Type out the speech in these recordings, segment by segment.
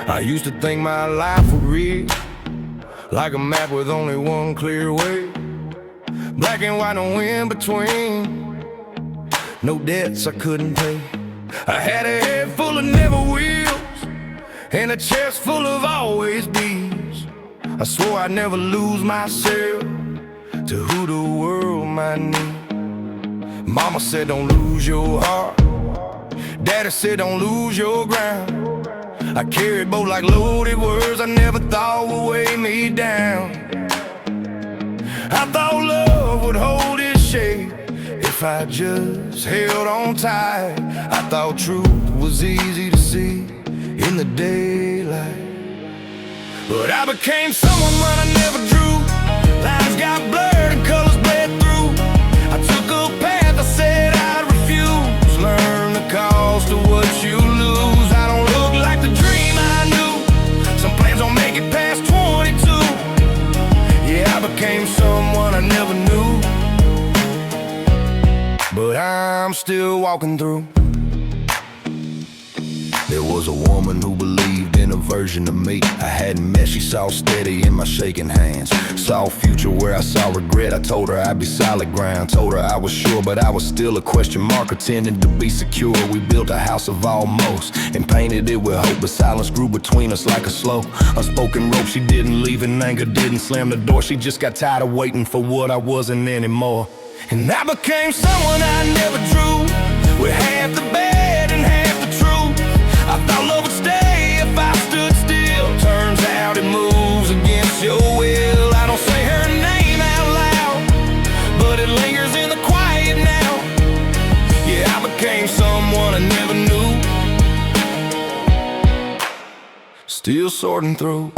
I used to think my life would read like a map with only one clear way. Black and white, no in between. No debts I couldn't pay. I had a head full of never wheels and a chest full of always bees. I swore I'd never lose myself to who the world might need. Mama said don't lose your heart. Daddy said don't lose your ground. I carried both like loaded words I never thought would weigh me down. I thought love would hold its shape if I just held on tight. I thought truth was easy to see in the daylight, but I became someone when I never drew. Lines got blurred and colors bled through. I took a path I said I'd refuse. Learn the cost of what you lose. I don't look like the dream I knew. Some plans don't make it past 22. Yeah, I became someone I never knew, but I'm still walking through. There was a woman who believed in a version of me I hadn't met. She saw steady in my shaking hands, saw a future where I saw regret. I told her I'd be solid ground, told her I was sure, but I was still a question mark, pretending to be secure. We built a house of almost and painted it with hope, but silence grew between us like a slow unspoken rope. She didn't leave in anger, didn't slam the door. She just got tired of waiting for what I wasn't anymore. And I became someone I never drew, with half the bad and half the truth. I thought love would stay if I stood still. Turns out it moves against your will. I don't say her name out loud, but it lingers in the quiet now. Yeah, I became someone I never knew. Still sorting through.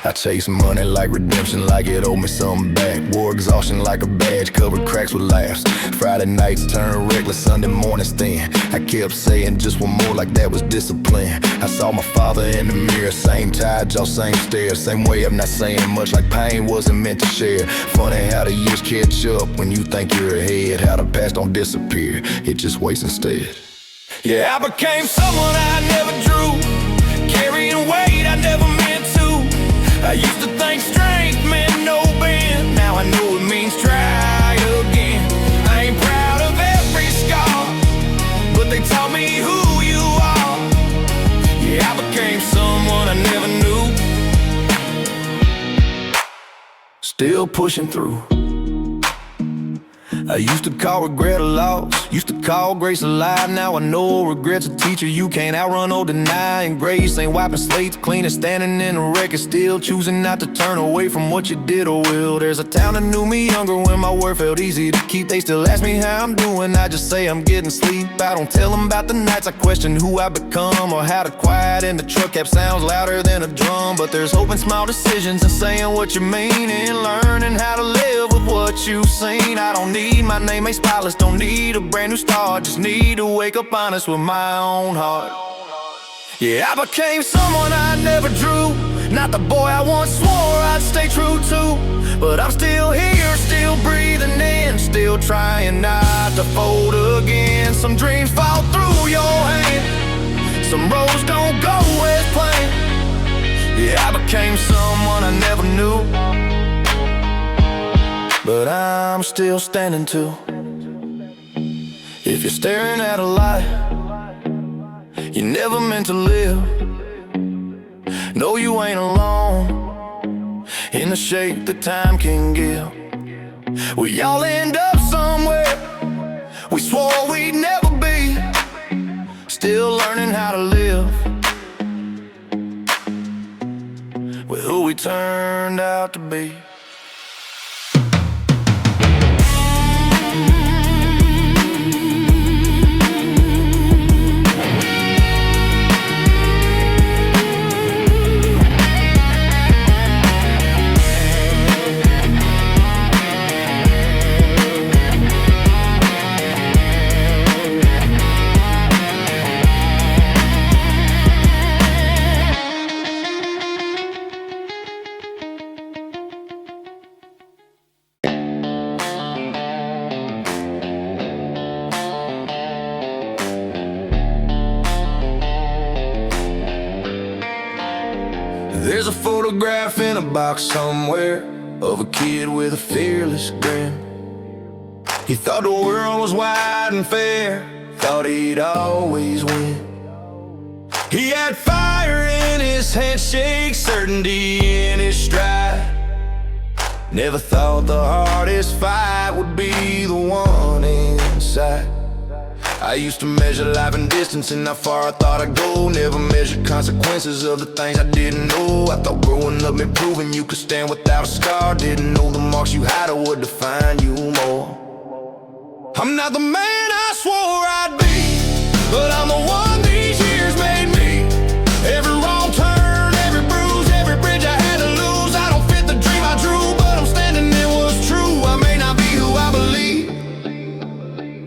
I chase money like redemption, like it owed me something back. Wore exhaustion like a badge, covered cracks with laughs. Friday nights turned reckless, Sunday mornings thin. I kept saying just one more, like that was discipline. I saw my father in the mirror, same tie, jaw, same stare. Same way of not saying much, like pain wasn't meant to share. Funny how the years catch up when you think you're ahead. How the past don't disappear, it just waits instead. Yeah, I became someone I never drew, carrying weight I never meant to. I used to think strength meant no bend. Now I know it means try again. I ain't proud of every scar, but they taught me who you are. Yeah, I became someone I never knew. Still pushing through. I used to call regret a loss, used to call grace a lie. Now I know regret's a teacher you can't outrun or deny. And grace ain't wiping slates clean, it's standing in a record, still choosing not to turn away from what you did or will. There's a town that knew me younger when my word felt easy to keep. They still ask me how I'm doing, I just say I'm getting sleep. I don't tell them about the nights I question who I become, or how the quiet in the truck cab sounds louder than a drum. But there's hope in small decisions and saying what you mean, and learning how to live with what you've seen. I don't need my name made spotless, don't need a brand new start, just need to wake up honest with my own heart. Yeah, I became someone I never drew, not the boy I once swore I'd stay true to. But I'm still here, still breathing in, still trying not to fold again. Some dreams fall through your hand, some roads don't go as planned. Yeah, I became someone I never knew, but I'm still standing too. If you're staring at a light you never meant to live, no, you ain't alone in the shape that time can give. We all end up somewhere we swore we'd never be, still learning how to live with who we turned out to be. There's a photograph in a box somewhere of a kid with a fearless grin. He thought the world was wide and fair, thought he'd always win. He had fire in his handshake, certainty in his stride. Never thought the hardest fight would be the one inside. I used to measure life in distance and how far I thought I'd go. Never measured consequences of the things I didn't know. I thought growing up meant proving you could stand without a scar. Didn't know the marks you had or would define you more. I'm not the man I swore I'd be, but I'm the one these years made me. Every wrong turn, every bruise, every bridge I had to lose. I don't fit the dream I drew, but I'm standing in what's true. I may not be who I believe,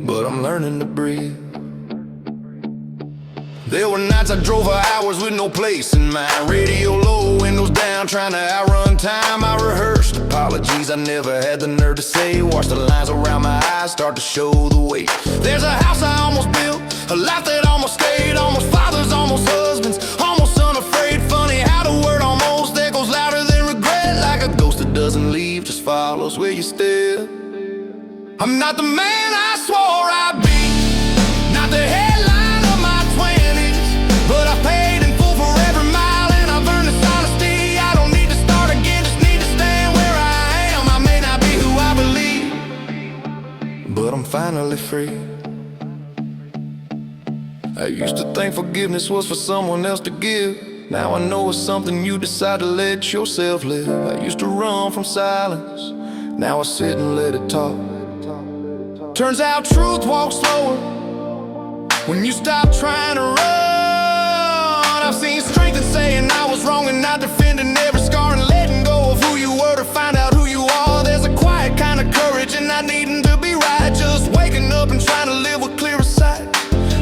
but I'm learning to breathe. There were nights I drove for hours with no place in mind. Radio low, windows down, trying to outrun time. I rehearsed apologies I never had the nerve to say. Watched the lines around my eyes start to show the weight. There's a house I almost built, a life that almost stayed. Almost fathers, almost husbands, almost unafraid. Funny how the word almost echoes louder than regret. Like a ghost that doesn't leave, just follows where you step. I'm not the man I swore I'd be, not the headline of my 20s, but I paid in full for every mile and I've earned this honesty. I don't need to start again, just need to stand where I am. I may not be who I believe, but I'm finally free. I used to think forgiveness was for someone else to give. Now I know it's something you decide to let yourself live. I used to run from silence, now I sit and let it talk. Turns out truth walks slower when you stop trying to run. I've seen strength in saying I was wrong and not defending every scar and letting go of who you were to find out who you are. There's a quiet kind of courage and not needing to be right, just waking up and trying to live with clearer sight.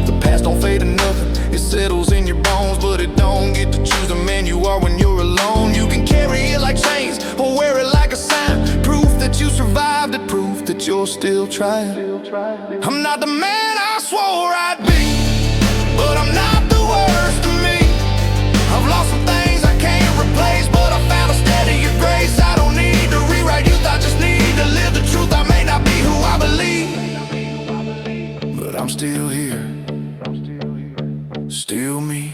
The past don't fade to nothing, it settles in your bones, but it don't get to choose the man you are when you're alone. You can carry it like chains or wear it like a sign, proof that you survived it, proof that you're still trying. I'm not the man I swore I'd be, but I'm not the worst of me. I've lost some things I can't replace, but I found a steadier grace. I don't need to rewrite youth, I just need to live the truth. I may not be who I believe, but I'm still here, still me.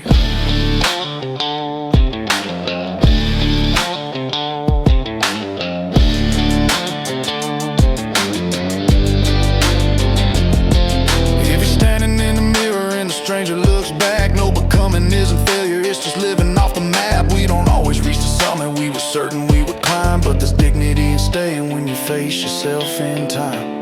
Stranger looks back, no becoming isn't failure, it's just living off the map. We don't always reach the summit we were certain we would climb, but there's dignity in staying when you face yourself in time.